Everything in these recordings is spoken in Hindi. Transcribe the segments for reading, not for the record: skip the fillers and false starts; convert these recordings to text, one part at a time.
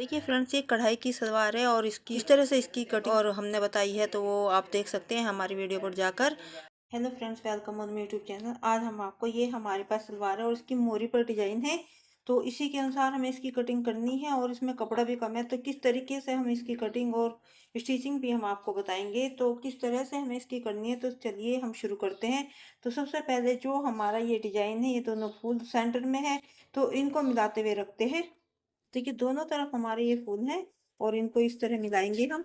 देखिए फ्रेंड्स, ये कढ़ाई की सलवार है और इसकी इस तरह से इसकी कटिंग और हमने बताई है, तो वो आप देख सकते हैं हमारी वीडियो पर जाकर। Hello friends, welcome on my YouTube channel. आज हम आपको ये हमारे पास सलवार है और इसकी मोरी पर डिजाइन है, तो इसी के अनुसार हमें इसकी कटिंग करनी है और इसमें कपड़ा भी कम है, तो किस तरीके से हम इसकी कटिंग और स्टिचिंग भी हम आपको बताएंगे। तो किस तरह से हमें इसकी करनी है, तो चलिए हम शुरू करते हैं। तो सबसे पहले जो हमारा ये डिजाइन है, ये दोनों फूल सेंटर में है, तो इनको मिलाते हुए रखते हैं। देखिए दोनों तरफ हमारे ये फूल हैं और इनको इस तरह मिलाएंगे हम।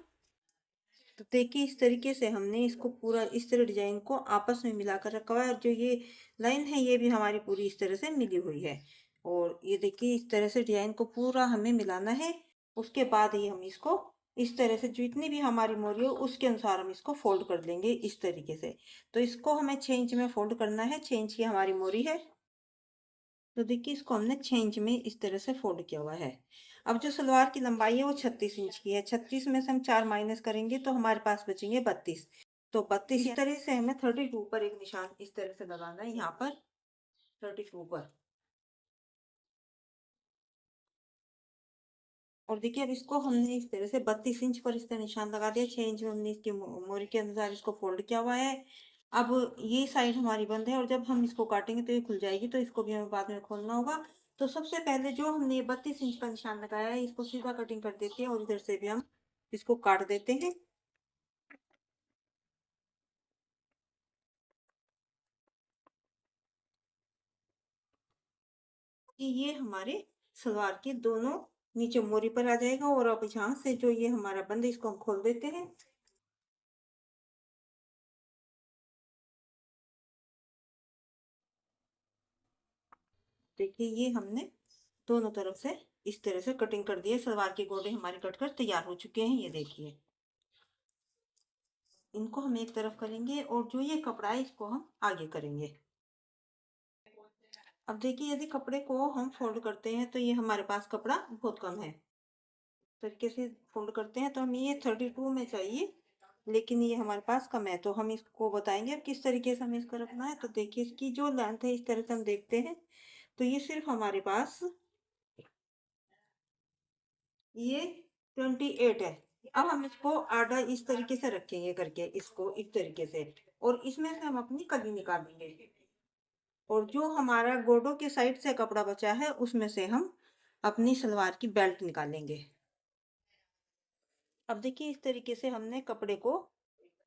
तो देखिए इस तरीके से हमने इसको पूरा इस तरह डिजाइन को आपस में मिलाकर रखा हुआ है, और जो ये लाइन है ये भी हमारी पूरी इस तरह से मिली हुई है। और ये देखिए इस तरह से डिजाइन को पूरा हमें मिलाना है। उसके बाद ही हम इसको इस तरह से जितनी भी हमारी मोरी हो उसके अनुसार हम इसको फोल्ड कर लेंगे इस तरीके से। तो इसको हमें 6 इंच में फोल्ड करना है। 6 इंच की हमारी मोरी है, तो देखिए इसको हमने 6 इंच में इस तरह से फोल्ड किया हुआ है। अब जो सलवार की लंबाई है वो 36 इंच की है। 36 में से हम 4 माइनस करेंगे तो हमारे पास बचेंगे 32। तो 32 इस तरह से हमें 32 पर एक निशान इस तरह से लगाना है, यहाँ पर 32 पर। और देखिए अब इसको हमने इस तरह से 32 इंच पर इसका निशान लगा दिया। 6 इंच में हमने इसकी मोरी के अनुसार इसको फोल्ड किया हुआ है। अब ये साइड हमारी बंद है और जब हम इसको काटेंगे तो ये खुल जाएगी, तो इसको भी हमें बाद में खोलना होगा। तो सबसे पहले जो हमने 32 इंच का निशान लगाया है इसको सीधा कटिंग कर देते हैं और इधर से भी हम इसको काट देते हैं। कि ये हमारे सलवार के दोनों नीचे मोरी पर आ जाएगा। और अब यहाँ से जो ये हमारा बंद है इसको हम खोल देते हैं। देखिए ये हमने दोनों तरफ से इस तरह से कटिंग कर दी है। सलवार के गोले हमारे कट कर तैयार हो चुके हैं, ये देखिए। इनको हम एक तरफ करेंगे और जो ये कपड़ा है इसको हम आगे करेंगे। अब देखिए यदि कपड़े को हम फोल्ड करते हैं तो ये हमारे पास कपड़ा बहुत कम है। तरीके से फोल्ड करते हैं तो हमें ये 32 में चाहिए, लेकिन ये हमारे पास कम है, तो हम इसको बताएंगे अब किस तरीके से हमें इसको रखना है। तो देखिए इसकी जो लेंथ है इस तरह से हम देखते हैं, तो ये सिर्फ हमारे पास ये 28 है। अब हम इसको आधा इस तरीके से रखेंगे करके, इसको इस तरीके से, और इसमें से हम अपनी कली निकालेंगे। और जो हमारा गोडों के साइड से कपड़ा बचा है उसमें से हम अपनी सलवार की बेल्ट निकालेंगे। अब देखिए इस तरीके से हमने कपड़े को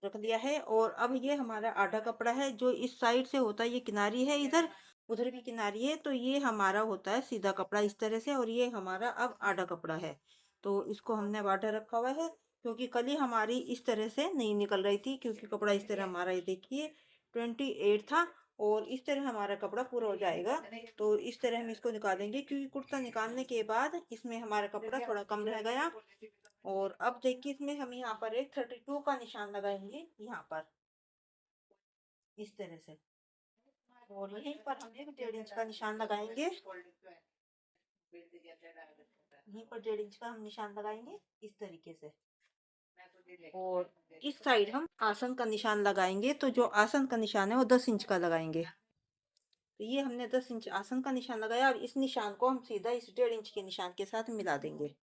रख दिया है, और अब ये हमारा आधा कपड़ा है जो इस साइड से होता है, ये किनारी है इधर, उधर भी किनारी है, तो ये हमारा होता है सीधा कपड़ा इस तरह से, और ये हमारा अब आधा कपड़ा है। तो इसको हमने अब आधा रखा हुआ है, क्योंकि कली हमारी इस तरह से नहीं निकल रही थी, क्योंकि कपड़ा इस तरह हमारा ये देखिए 28 था, और इस तरह हमारा कपड़ा पूरा हो जाएगा। तो इस तरह हम इसको निकालेंगे, क्योंकि कुर्ता निकालने के बाद इसमें हमारा कपड़ा थोड़ा कम रह गया। और अब देखिए इसमें हम यहाँ पर एक 32 का निशान लगाएंगे, यहाँ पर इस तरह से। और यहीं पर हम एक 1.5 इंच का निशान लगाएंगे। यहीं पर 1.5 इंच का हम निशान लगाएंगे इस तरीके से। और इस साइड हम आसन का निशान लगाएंगे, तो जो आसन का निशान है वो 10 इंच का लगाएंगे। तो ये हमने 10 इंच आसन का निशान लगाया, और इस निशान को हम सीधा इस 1.5 इंच के निशान के साथ मिला देंगे।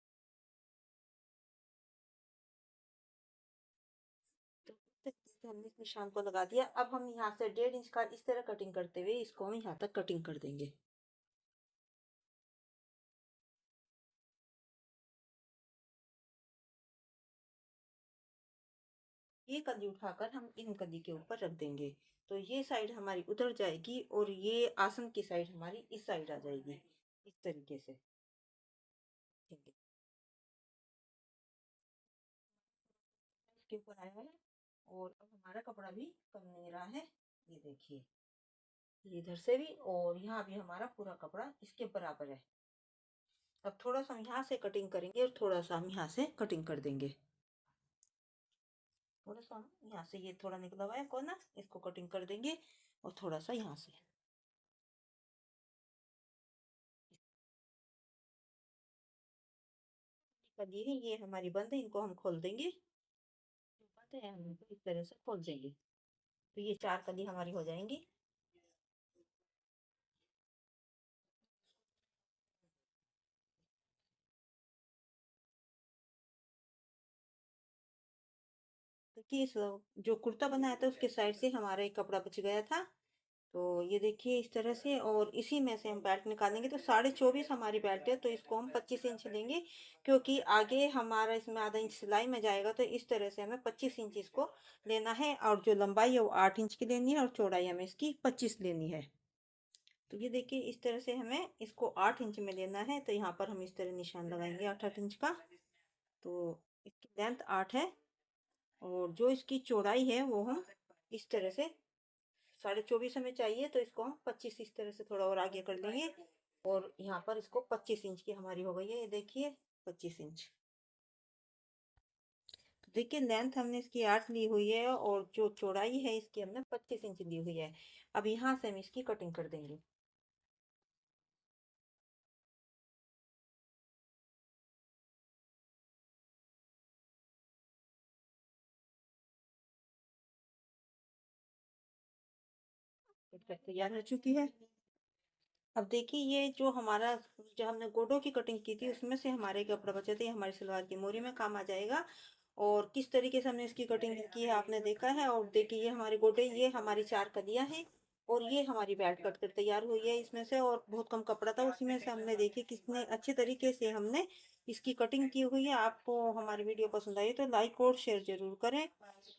तो हमने इस निशान को लगा दिया। अब हम यहाँ से 1.5 इंच का इस तरह कटिंग करते हुए इसको हम यहाँ तक कटिंग कर देंगे। ये कली उठाकर हम इन कली के ऊपर रख देंगे, तो ये साइड हमारी उधर जाएगी और ये आसन की साइड हमारी इस साइड आ जाएगी इस तरीके से। ठीक है, इसके ऊपर आया है। और अब हमारा कपड़ा भी कम नहीं रहा है, ये देखिए। ये इधर से भी और यहाँ भी हमारा पूरा कपड़ा इसके बराबर है। अब थोड़ा सा हम यहाँ से कटिंग करेंगे और थोड़ा सा हम यहाँ से कटिंग कर देंगे। थोड़ा सा हम यहाँ से, ये थोड़ा निकला हुआ है कोना, इसको कटिंग कर देंगे, और थोड़ा सा यहाँ से कली है ये हमारी बंद है, इनको हम खोल देंगे। बंद है हम इनको इस तरह से खोल देंगे, तो ये 4 कली हमारी हो जाएंगी। कि इस जो कुर्ता बनाया था उसके साइड से हमारा एक कपड़ा बच गया था। तो ये देखिए इस तरह से, और इसी में से हम बेल्ट निकालेंगे। तो 24.5 हमारी बेल्ट है, तो इसको हम 25 इंच लेंगे, क्योंकि आगे हमारा इसमें आधा इंच सिलाई में जाएगा। तो इस तरह से हमें 25 इंच इसको लेना है, और जो लंबाई है वो 8 इंच की लेनी है, और चौड़ाई हमें इसकी 25 लेनी है। तो ये देखिए इस तरह से हमें इसको 8 इंच में लेना है। तो यहाँ पर हम इस तरह निशान लगाएंगे 8-8 इंच का। तो इसकी लेंथ 8 है, और जो इसकी चौड़ाई है वो हम इस तरह से 24.5 हमें चाहिए, तो इसको हम 25 इस तरह से थोड़ा और आगे कर लेंगे। और यहाँ पर इसको 25 इंच की हमारी हो गई है, ये देखिए 25 इंच। तो देखिए लेंथ हमने इसकी 8 ली हुई है, और जो चौड़ाई है इसकी हमने 25 इंच ली हुई है। अब यहाँ से हम इसकी कटिंग कर देंगे। कट तैयार हो चुकी है। अब देखिए ये जो हमारा, जो हमने गोडों की कटिंग की थी उसमें से हमारे कपड़ा बचे थे, हमारी सलवार की मोरी में काम आ जाएगा। और किस तरीके से हमने इसकी कटिंग की है आपने देखा है। और देखिए ये हमारे गोडे, ये हमारी 4 कलियां हैं, और ये हमारी बेल्ट कट कर तैयार हुई है इसमें से। और बहुत कम कपड़ा था उसमें से, हमने देखिए कितने अच्छे तरीके से हमने इसकी कटिंग की हुई है। आपको हमारी वीडियो पसंद आई तो लाइक और शेयर जरूर करें।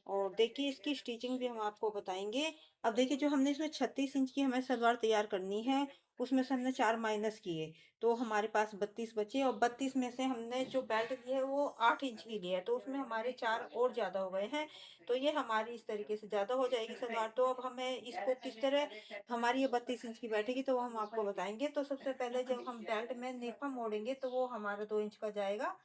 और देखिए इसकी स्टिचिंग भी हम आपको बताएंगे। अब देखिए जो हमने इसमें 36 इंच की हमें सलवार तैयार करनी है, उसमें से हमने 4 माइनस किए, तो हमारे पास 32 बचे। और 32 में से हमने जो बेल्ट ली है वो 8 इंच की ली है, तो उसमें हमारे 4 और ज्यादा हो गए हैं। तो ये हमारी इस तरीके से ज्यादा हो जाएगी सलवार। तो अब हमें इसको किस तरह हमारी ये 32 इंच की बैठेगी, तो वो हम आपको बताएंगे। तो सबसे पहले जब हम बेल्ट में नेफा मोड़ेंगे तो वो हमारा 2 इंच का जाएगा,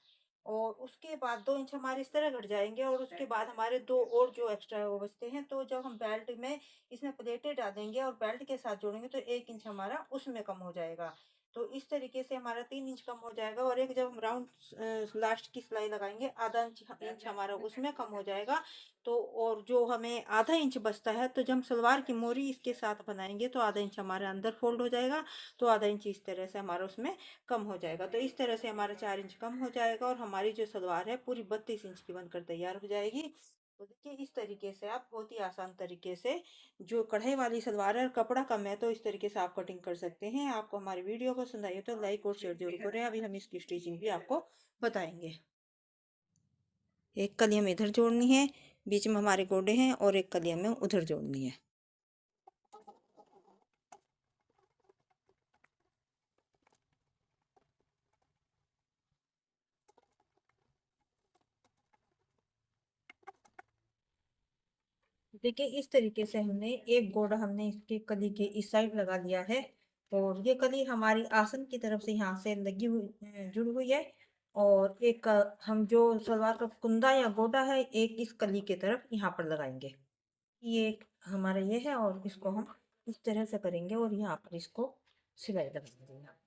और उसके बाद 2 इंच हमारे इस तरह घट जाएंगे, और उसके बाद हमारे दो और जो एक्स्ट्रा है वो बचते हैं। तो जब हम बेल्ट में इसमें प्लेटें डालेंगे और बेल्ट के साथ जोड़ेंगे तो 1 इंच हमारा उसमें कम हो जाएगा। तो इस तरीके से हमारा 3 इंच कम हो जाएगा। और एक जब हम राउंड लास्ट की सिलाई लगाएंगे, आधा इंच हमारा उसमें कम हो जाएगा। तो और जो हमें आधा इंच बचता है, तो जब हम सलवार की मोरी इसके साथ बनाएंगे तो आधा इंच हमारे अंदर फोल्ड हो जाएगा, तो आधा इंच इस तरह से हमारा उसमें कम हो जाएगा। तो इस तरह से हमारा 4 इंच कम हो जाएगा, और हमारी जो सलवार है पूरी 32 इंच की बनकर तैयार हो जाएगी। तो देखिए इस तरीके से आप बहुत ही आसान तरीके से, जो कढ़ाई वाली सलवार है और कपड़ा कम है, तो इस तरीके से आप कटिंग कर सकते हैं। आपको हमारी वीडियो पसंद आई हो तो लाइक और शेयर जरूर करें। अभी हम इसकी स्टिचिंग भी आपको बताएंगे। एक कली हमें इधर जोड़नी है, बीच में हमारे गोडे हैं, और एक कली हमें उधर जोड़नी है। देखिए इस तरीके से हमने एक गोड़ा हमने इसके कली के इस साइड लगा लिया है, और ये कली हमारी आसन की तरफ से यहाँ से लगी हुई जुड़ी हुई है। और एक हम जो सलवार का कुंदा या गोटा है, एक इस कली के तरफ यहाँ पर लगाएंगे। ये एक हमारा ये है, और इसको हम इस तरह से करेंगे, और यहाँ पर इसको सिलाई लगा देंगे।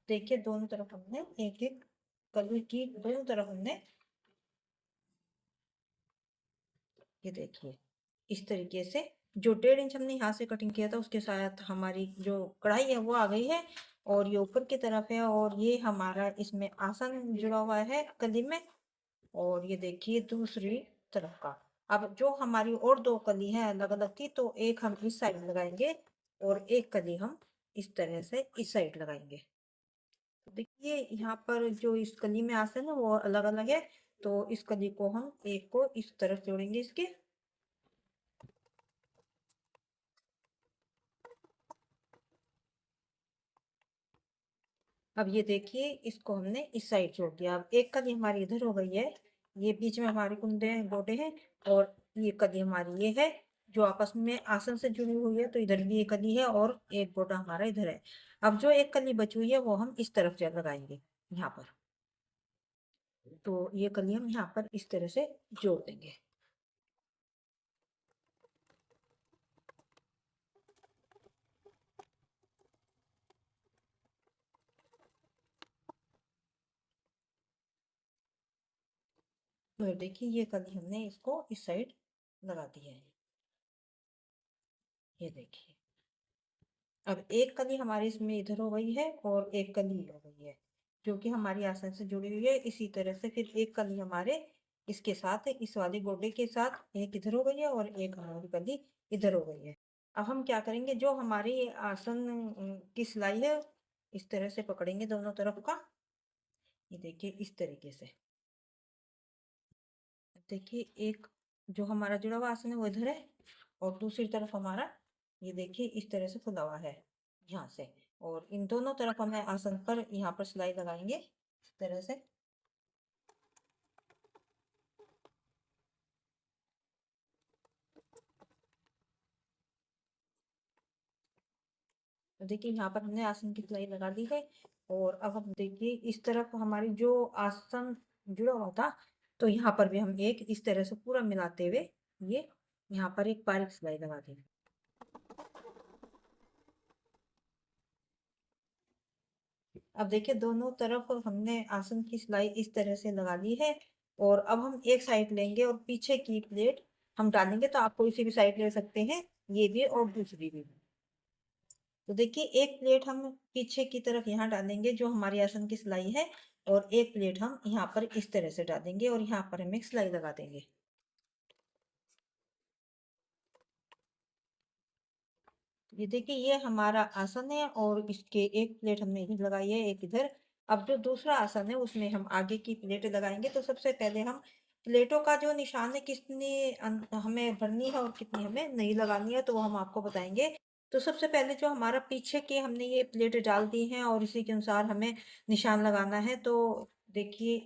देखिए दोनों तरफ हमने एक एक कली की दोनों तरफ हमने, ये देखिए इस तरीके से जो 1.5 इंच हमने यहाँ से कटिंग किया था उसके साथ हमारी जो कढ़ाई है वो आ गई है, और ये ऊपर की तरफ है, और ये हमारा इसमें आसन जुड़ा हुआ है कली में। और ये देखिए दूसरी तरफ का। अब जो हमारी और दो कली है अलग अलग थी, तो एक हम इस साइड लगाएंगे, और एक कली हम इस तरह से इस साइड लगाएंगे। तो देखिए यहाँ पर जो इस कली में आसन है वो अलग अलग है, तो इस कली को हम एक को इस तरफ जोड़ेंगे इसके। अब ये देखिए इसको हमने इस साइड जोड़ दिया। अब एक कली हमारी इधर हो गई है, ये बीच में हमारे कुंदे हैं गोटे हैं, और ये कली हमारी ये है जो आपस में आसन से जुड़ी हुई है। तो इधर भी एक कली है, और एक गोटा हमारा इधर है। अब जो एक कली बची हुई है वो हम इस तरफ जा लगाएंगे यहाँ पर। तो ये कली हम यहाँ पर इस तरह से जोड़ देंगे। तो देखिए ये कली हमने इसको इस साइड लगा दिया है, ये देखिए। अब एक कली हमारी इसमें इधर हो गई है और एक कली हो गई है, जो कि हमारी आसन से जुड़ी हुई है। इसी तरह से फिर एक कली हमारे इसके साथ, इस वाली गोडे के साथ एक इधर हो गई है और एक हमारी कली इधर हो गई है। अब हम क्या करेंगे, जो हमारी आसन की सिलाई है, इस तरह से पकड़ेंगे दोनों तरफ का। ये देखिए इस तरीके से। देखिए एक जो हमारा जुड़ा हुआ आसन है वो इधर है और दूसरी तरफ हमारा ये देखिए इस तरह से खुला हुआ है यहाँ से। और इन दोनों तरफ हमें आसन पर यहाँ पर सिलाई लगाएंगे इस तरह से। तो देखिए यहाँ पर हमने आसन की सिलाई लगा दी है। और अब हम देखिए इस तरफ हमारी जो आसन जुड़ा हुआ था, तो यहाँ पर भी हम एक इस तरह से पूरा मिलाते हुए ये यहाँ पर एक बारीक सिलाई लगा देंगे। अब देखिए दोनों तरफ हमने आसन की सिलाई इस तरह से लगा ली है। और अब हम एक साइड लेंगे और पीछे की प्लेट हम डालेंगे, तो आप कोई सी भी साइड ले सकते हैं, ये भी और दूसरी भी। तो देखिए एक प्लेट हम पीछे की तरफ यहाँ डालेंगे जो हमारी आसन की सिलाई है, और एक प्लेट हम यहाँ पर इस तरह से डालेंगे और यहाँ पर हम एक सिलाई लगा देंगे। ये देखिए ये हमारा आसन है और इसके एक प्लेट हमने इधर लगाई है, एक इधर। अब जो दूसरा आसन है उसमें हम आगे की प्लेटें लगाएंगे। तो सबसे पहले हम प्लेटों का जो निशान है, कितनी हमें भरनी है और कितनी हमें नहीं लगानी है, तो वो हम आपको बताएंगे। तो सबसे पहले जो हमारा पीछे के हमने ये प्लेटें डाल दी हैं और इसी के अनुसार हमें निशान लगाना है। तो देखिए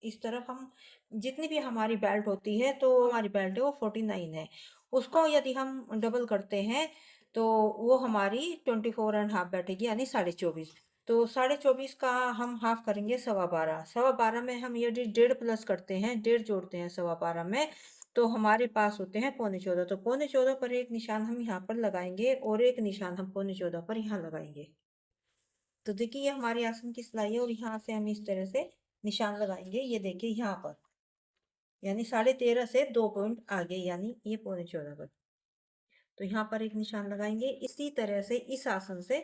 इस तरफ हम जितनी भी हमारी बेल्ट होती है, तो हमारी बेल्ट है वो 49 है। उसको यदि हम डबल करते हैं तो वो हमारी 24.5 बैठेगी, यानी 24.5। तो 24.5 का हम हाफ करेंगे 12.25। 12.25 में हम यदि 1.5 प्लस करते हैं, 1.5 जोड़ते हैं 12.25 में, तो हमारे पास होते हैं 13.25। तो 13.25 पर एक निशान हम यहाँ पर लगाएंगे और एक निशान हम 13.25 पर यहाँ लगाएंगे। तो देखिए ये हमारी आसन की सिलाई है और यहाँ से हम इस तरह से निशान लगाएंगे। ये देखिए यहाँ पर, यानी 13.5 से 2 पॉइंट आगे, यानी ये 13.25 पर। तो यहाँ पर एक निशान लगाएंगे। इसी तरह से इस आसन से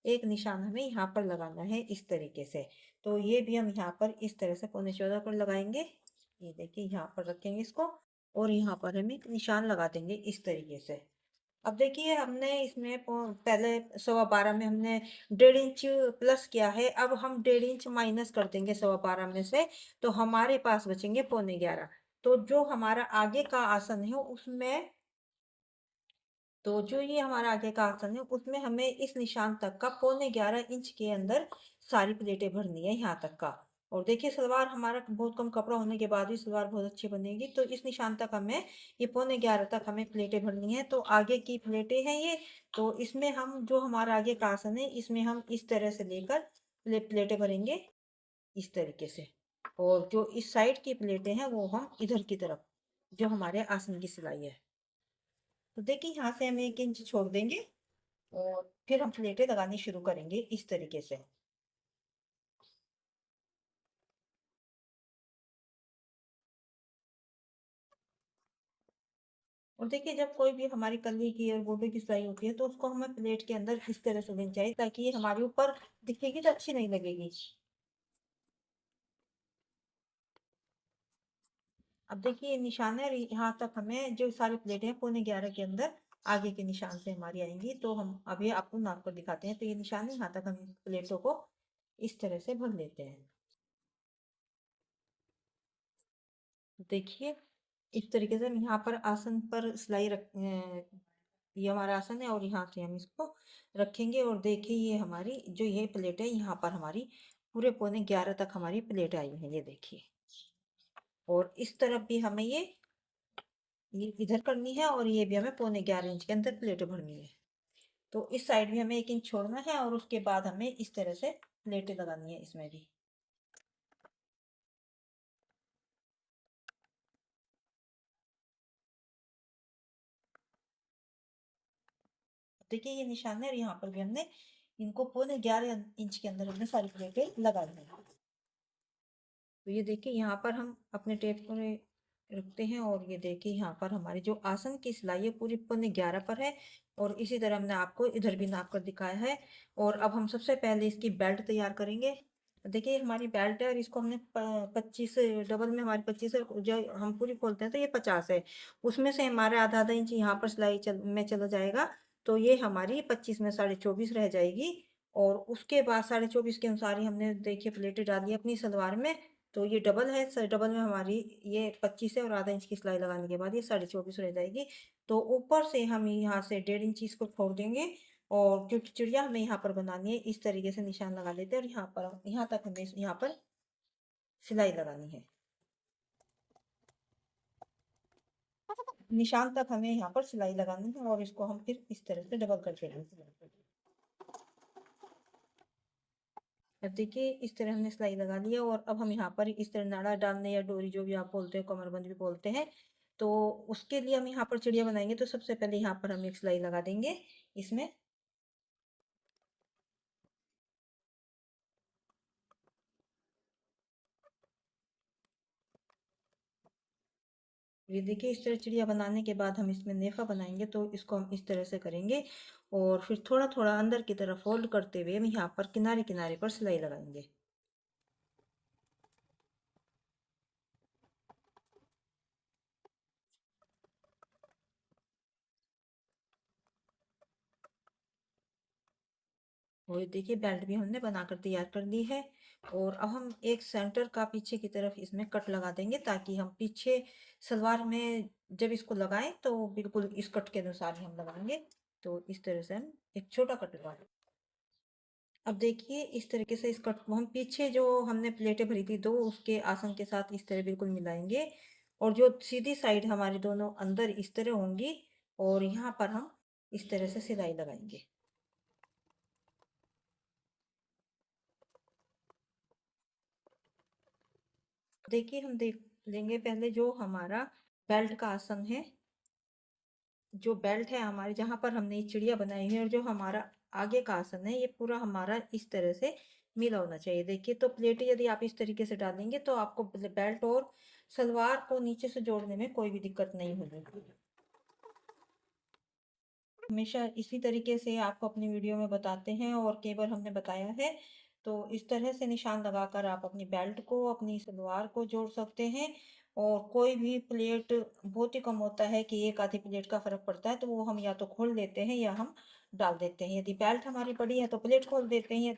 एक निशान हमें यहाँ पर लगाना है इस तरीके से। तो ये भी हम यहाँ पर इस तरह से 13.25 पर लगाएंगे। ये देखिए यहाँ पर रखेंगे इसको और यहाँ पर हम एक निशान लगा देंगे इस तरीके से। अब देखिए हमने इसमें पहले 12.25 में हमने 1.5 इंच प्लस किया है। अब हम 1.5 इंच माइनस कर देंगे 12.25 में से, तो हमारे पास बचेंगे 11.25। तो जो हमारा आगे का आसन है उसमें, तो जो ये हमारा आगे का आसन है उसमें हमें इस निशान तक का 11.25 इंच के अंदर सारी प्लेटें भरनी है यहाँ तक का। और देखिए सलवार हमारा बहुत कम कपड़ा होने के बाद भी सलवार बहुत अच्छी बनेगी। तो इस निशान तक हमें, ये 11.25 तक हमें प्लेटें भरनी है। तो आगे की प्लेटें हैं ये। तो इसमें हम जो हमारा आगे का आसन है इसमें हम इस तरह से लेकर प्लेटें भरेंगे इस तरीके से। और जो इस साइड की प्लेटें हैं वो हम इधर की तरफ, जो हमारे आसन की सिलाई है। तो देखिए यहाँ से हम 1 इंच छोड़ देंगे और फिर हम प्लेटें लगानी शुरू करेंगे इस तरीके से। और देखिए जब कोई भी हमारी कली की और गोटे की सिलाई होती है, तो उसको हमें प्लेट के अंदर इस तरह से लेनी चाहिए ताकि ये हमारे ऊपर दिखेगी तो अच्छी नहीं लगेगी। अब देखिए ये निशान है और यहाँ तक हमें जो सारी प्लेटें हैं 11.25 के अंदर आगे के निशान से हमारी आएंगी। तो हम अभी आपको नाप कर दिखाते हैं। तो ये निशान है, यहाँ तक हम प्लेटों को इस तरह से भर लेते हैं। देखिए इस तरीके से हम यहाँ पर आसन पर सिलाई ये हमारा आसन है और यहाँ से हम इसको रखेंगे। और देखिए ये हमारी जो ये प्लेट है, यहाँ पर हमारी पूरे 11.25 तक हमारी प्लेट आई है, ये देखिए। और इस तरफ भी हमें ये इधर करनी है और ये भी हमें 11.25 इंच के अंदर प्लेटें भरनी है। तो इस साइड भी हमें 1 इंच छोड़ना है और उसके बाद हमें इस तरह से प्लेटें लगानी है इसमें भी। देखिए ये निशान है और यहाँ पर भी हमने इनको 11.25 इंच के अंदर हमने सारी प्लेटें लगा दी है। तो ये देखिए यहाँ पर हम अपने टेप को रखते हैं और ये देखिए यहाँ पर हमारी जो आसन की सिलाई है पूरी 11.25 पर है। और इसी तरह हमने आपको इधर भी नाप कर दिखाया है। और अब हम सबसे पहले इसकी बेल्ट तैयार करेंगे। देखिए हमारी बेल्ट है और इसको हमने 25 डबल में हमारी 25 है, जो हम पूरी खोलते हैं तो ये 50 है। उसमें से हमारे आधा आधा इंच यहाँ पर सिलाई में चला जाएगा, तो ये हमारी 25 में 24.5 रह जाएगी। और उसके बाद 24.5 के अनुसार ही हमने देखिए प्लेटें डाली है अपनी सलवार में। तो ये डबल है, डबल में हमारी ये 25 है और आधा इंच की सिलाई लगाने के बाद ये 24.5 रह जाएगी। तो ऊपर से हम यहाँ से 1.5 इंच इसको छोड़ देंगे। और क्योंकि चिड़िया हमें यहाँ पर बनानी है, इस तरीके से निशान लगा लेते हैं और यहाँ पर यहाँ तक हमें यहाँ पर सिलाई लगानी है। निशान तक हमें यहाँ पर सिलाई लगानी है और इसको हम फिर इस तरह से डबल कर देंगे। अब देखिए इस तरह हमने सिलाई लगा लिया और अब हम यहाँ पर इस तरह नाड़ा डालने या डोरी जो भी आप बोलते हैं, कमरबंद भी बोलते हैं, तो उसके लिए हम यहाँ पर चिड़िया बनाएंगे। तो सबसे पहले यहाँ पर हम एक सिलाई लगा देंगे इसमें। ये देखिए इस तरह चिड़िया बनाने के बाद हम इसमें नेफा बनाएंगे, तो इसको हम इस तरह से करेंगे और फिर थोड़ा थोड़ा अंदर की तरफ फोल्ड करते हुए हम यहाँ पर किनारे किनारे पर सिलाई लगाएंगे। और ये देखिए बेल्ट भी हमने बनाकर तैयार कर दी है। और अब हम एक सेंटर का पीछे की तरफ इसमें कट लगा देंगे, ताकि हम पीछे सलवार में जब इसको लगाएं तो बिल्कुल इस कट के अनुसार ही हम लगाएंगे। तो इस तरह से हम एक छोटा कट लगा देंगे। अब देखिए इस तरीके से इस कट को हम पीछे जो हमने प्लेटें भरी थी दो, उसके आसन के साथ इस तरह बिल्कुल मिलाएंगे। और जो सीधी साइड हमारी दोनों अंदर इस तरह होंगी और यहाँ पर हम इस तरह से सिलाई लगाएंगे। देखिए हम देख लेंगे पहले जो हमारा बेल्ट का आसन है, जो बेल्ट है हमारे जहाँ पर हमने ये चिड़िया बनाई है, और जो हमारा आगे का आसन है, ये पूरा हमारा इस तरह से मिला होना चाहिए। देखिए तो प्लेटें यदि आप इस तरीके से डालेंगे तो आपको बेल्ट और सलवार को नीचे से जोड़ने में कोई भी दिक्कत नहीं होगी। हमेशा इसी तरीके से आपको अपनी वीडियो में बताते हैं और कई बार हमने बताया है। तो इस तरह से निशान लगाकर आप अपनी बेल्ट को अपनी सलवार को जोड़ सकते हैं। और कोई भी प्लेट बहुत ही कम होता है कि एक आधी प्लेट का फर्क पड़ता है, तो वो हम या तो खोल देते हैं या हम डाल देते हैं। यदि बेल्ट हमारी बड़ी है तो प्लेट खोल देते हैं।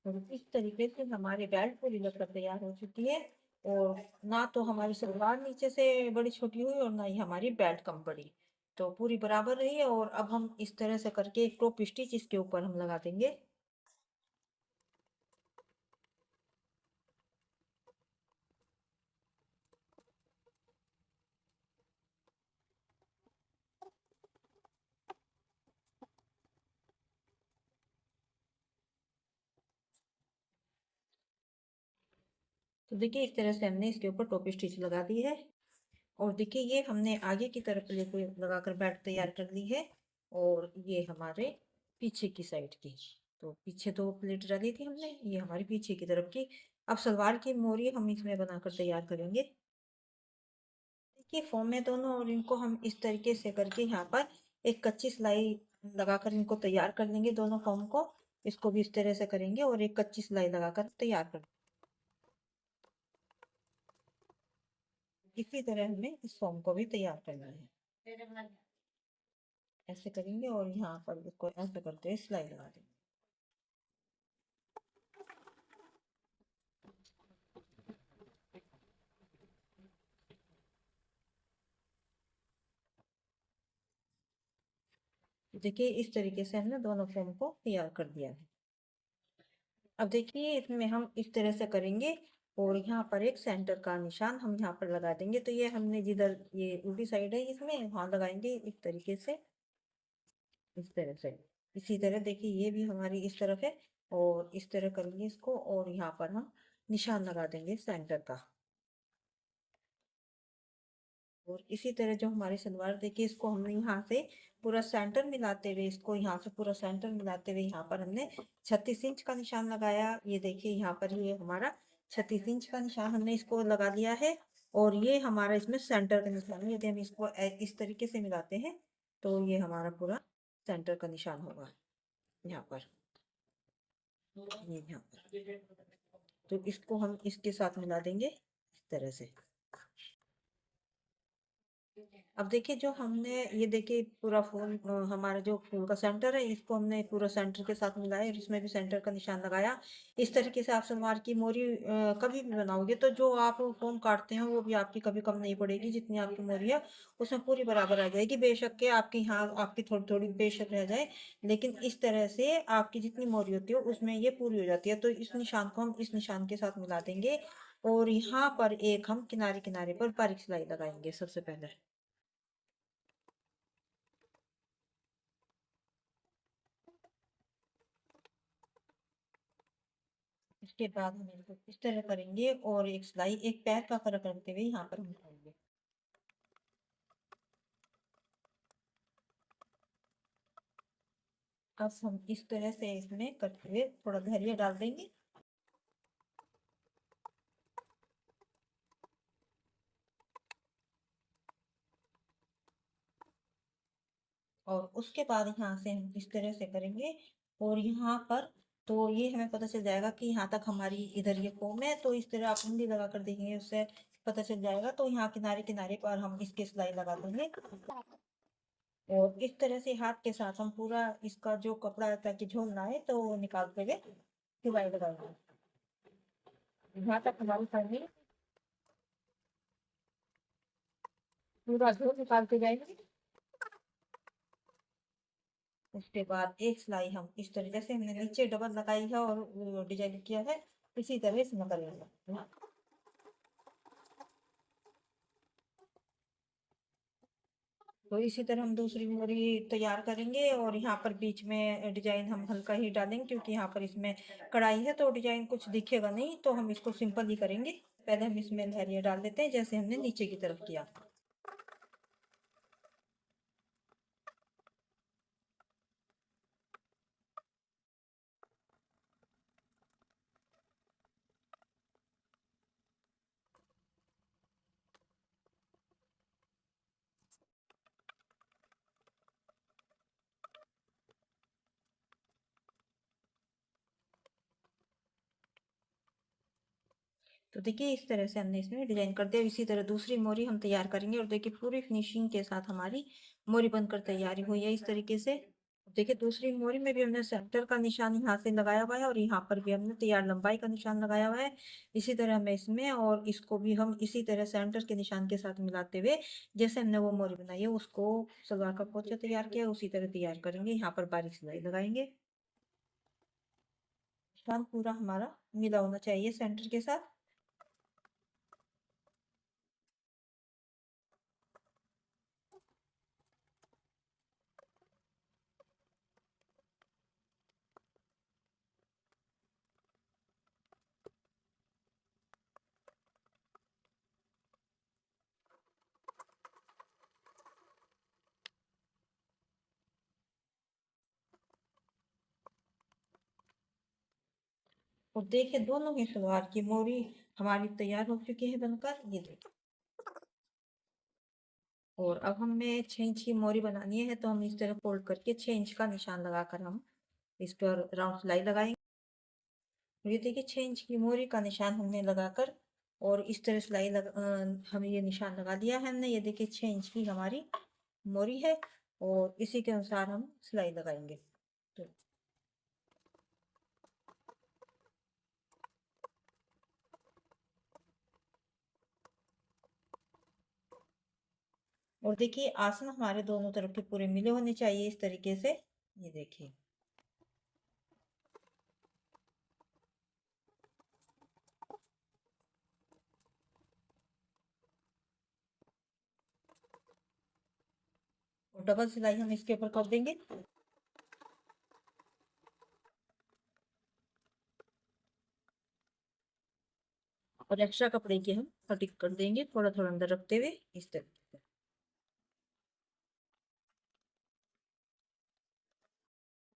और इस तरीके से हमारी बेल्ट पूरी लगकर तैयार हो चुकी है। और ना तो हमारी सलवार नीचे से बड़ी छोटी हुई और ना ही हमारी बेल्ट कम पड़ी, तो पूरी बराबर रही है। और अब हम इस तरह से करके एक टॉप स्टिच इसके ऊपर हम लगा देंगे। तो देखिए इस तरह से हमने इसके ऊपर टॉप स्टिच लगा दी है। और देखिए ये हमने आगे की तरफ प्लेट को लगाकर बेल्ट तैयार कर ली है। और ये हमारे पीछे की साइड की, तो पीछे दो प्लेट डाली थी हमने, ये हमारी पीछे की तरफ की। अब सलवार की मोरी हम इसमें बनाकर तैयार करेंगे। देखिए फॉर्म में दोनों, और इनको हम इस तरीके से करके यहाँ पर एक कच्ची सिलाई लगाकर इनको तैयार कर लेंगे दोनों फॉर्म को। इसको भी इस तरह से करेंगे और एक कच्ची सिलाई लगाकर तैयार कर, इसी तरह हमें इस फॉर्म को भी तैयार करना है। ऐसे करेंगे और यहाँ पर इसको ऐसे करते हुए सिलाई लगा देंगे। देखिए इस तरीके से हमने दोनों फॉर्म को तैयार कर दिया है। अब देखिए इसमें हम इस तरह से करेंगे और यहाँ पर एक सेंटर का निशान हम यहाँ पर लगा देंगे। तो ये हमने जिधर ये उल्टी साइड है इसमें वहां लगाएंगे इस तरीके से, इस तरह से। इसी तरह देखिए ये भी हमारी इस तरफ है और इस तरह करेंगे इसको, और यहाँ पर हम निशान लगा देंगे सेंटर का। और इसी तरह जो हमारी सलवार देखिए, इसको हमने यहाँ से पूरा सेंटर मिलाते हुए, इसको यहाँ से पूरा सेंटर मिलाते हुए यहाँ पर हमने 36 इंच का निशान लगाया। ये देखिए यहाँ पर ये हमारा 36 इंच का निशान हमने इसको लगा लिया है। और ये हमारा इसमें सेंटर का निशान है। यदि हम इसको इस तरीके से मिलाते हैं तो ये हमारा पूरा सेंटर का निशान होगा यहाँ पर, ये यहाँ पर। तो इसको हम इसके साथ मिला देंगे इस तरह से। अब देखिए जो हमने ये देखिए पूरा फूल हमारा जो फूल का सेंटर है, इसको हमने पूरा सेंटर के साथ मिलाया और इसमें भी सेंटर का निशान लगाया। इस तरीके से आप सलवार की मोरी कभी भी बनाओगे तो जो आप फॉर्म काटते हैं वो भी आपकी कभी कम नहीं पड़ेगी। जितनी आपकी मोरी है उसमें पूरी बराबर आ जाएगी। बेशक के आपकी यहाँ आपकी थोड़ी थोड़ी बेशक रह जाए, लेकिन इस तरह से आपकी जितनी मोरी होती है उसमें ये पूरी हो जाती है। तो इस निशान को हम इस निशान के साथ मिला देंगे और यहाँ पर एक हम किनारे किनारे पर बारीक सिलाई लगाएंगे सबसे पहले। इसके बाद हम इनको इस तरह करेंगे और एक सिलाई एक पैर का फर्क रखते हुए यहाँ पर हम लगाएंगे। अब हम इस तरह से इसमें करते हुए थोड़ा धैर्य डाल देंगे। और उसके बाद यहाँ से हम इस तरह से करेंगे और यहाँ पर तो ये हमें पता चल जाएगा कि यहाँ तक हमारी इधर ये कोम है। तो इस तरह आप उंगली लगा कर देखेंगे, उससे पता चल जाएगा। तो यहाँ किनारे किनारे पर हम इसके सिलाई लगा देंगे और इस तरह से हाथ के साथ हम पूरा इसका जो कपड़ा रहता है कि झोलना है तो वो निकालते हुए सिलाई लगाएंगे। यहाँ तक हमारी फरनी पूरा झोल निकालते जाएंगे। उसके बाद एक सिलाई हम इस तरह जैसे हमने नीचे डबल लगाई है और डिजाइन किया है, इसी तरह इसमें करेंगे। तो इसी तरह हम दूसरी मोरी तैयार करेंगे और यहाँ पर बीच में डिजाइन हम हल्का ही डालेंगे क्योंकि यहाँ पर इसमें कढ़ाई है तो डिजाइन कुछ दिखेगा नहीं। तो हम इसको सिंपल ही करेंगे। पहले हम इसमें धैर्य डाल देते हैं जैसे हमने नीचे की तरफ किया। तो देखिए इस तरह से हमने इसमें डिजाइन कर दिया। इसी तरह दूसरी मोरी हम तैयार करेंगे और देखिए पूरी फिनिशिंग के साथ हमारी मोरी बनकर तैयारी हुई है इस तरीके से। देखिए दूसरी मोरी में भी हमने सेंटर का निशान यहाँ से लगाया हुआ है और यहाँ पर भी हमने तैयार लंबाई का निशान लगाया हुआ है। इसी तरह हमें इसमें और इसको भी हम इसी तरह सेंटर के निशान के साथ मिलाते हुए जैसे हमने वो मोरी बनाई है उसको सलवार का पोंचा तैयार किया उसी तरह तैयार करेंगे। यहाँ पर बारीक सिलाई लगाएंगे। निशान पूरा हमारा मिला होना चाहिए सेंटर के साथ। और देखिए दोनों ही सलवार की मोरी हमारी तैयार हो चुकी है बनकर, ये देखिए। और अब हमें 6 इंच की मोरी बनानी है तो हम इस तरह फोल्ड करके 6 इंच का निशान लगाकर हम इस पर राउंड सिलाई लगाएंगे। ये देखिए 6 इंच की मोरी का निशान हमने लगाकर और इस तरह सिलाई हमें ये निशान लगा दिया है हमने। ये देखिए 6 इंच की हमारी मोरी है और इसी के अनुसार हम सिलाई लगाएंगे। तो और देखिए आसन हमारे दोनों तरफ के पूरे मिले होने चाहिए इस तरीके से, ये देखिए। और डबल सिलाई हम इसके ऊपर कर देंगे। और एक्स्ट्रा कपड़े की हम कटिंग कर देंगे थोड़ा थोड़ा अंदर रखते हुए इस तरह।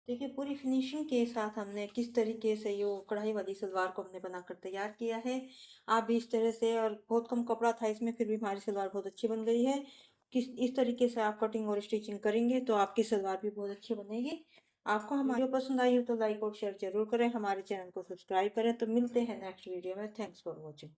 देखिए पूरी फिनिशिंग के साथ हमने किस तरीके से ये कढ़ाई वाली सलवार को हमने बनाकर तैयार किया है। आप भी इस तरह से, और बहुत कम कपड़ा था इसमें फिर भी हमारी सलवार बहुत अच्छी बन गई है। किस इस तरीके से आप कटिंग और स्टिचिंग करेंगे तो आपकी सलवार भी बहुत अच्छी बनेगी। आपको हमारी वीडियो पसंद आई हो तो लाइक और शेयर जरूर करें, हमारे चैनल को सब्सक्राइब करें। तो मिलते हैं नेक्स्ट वीडियो में। Thanks for watching.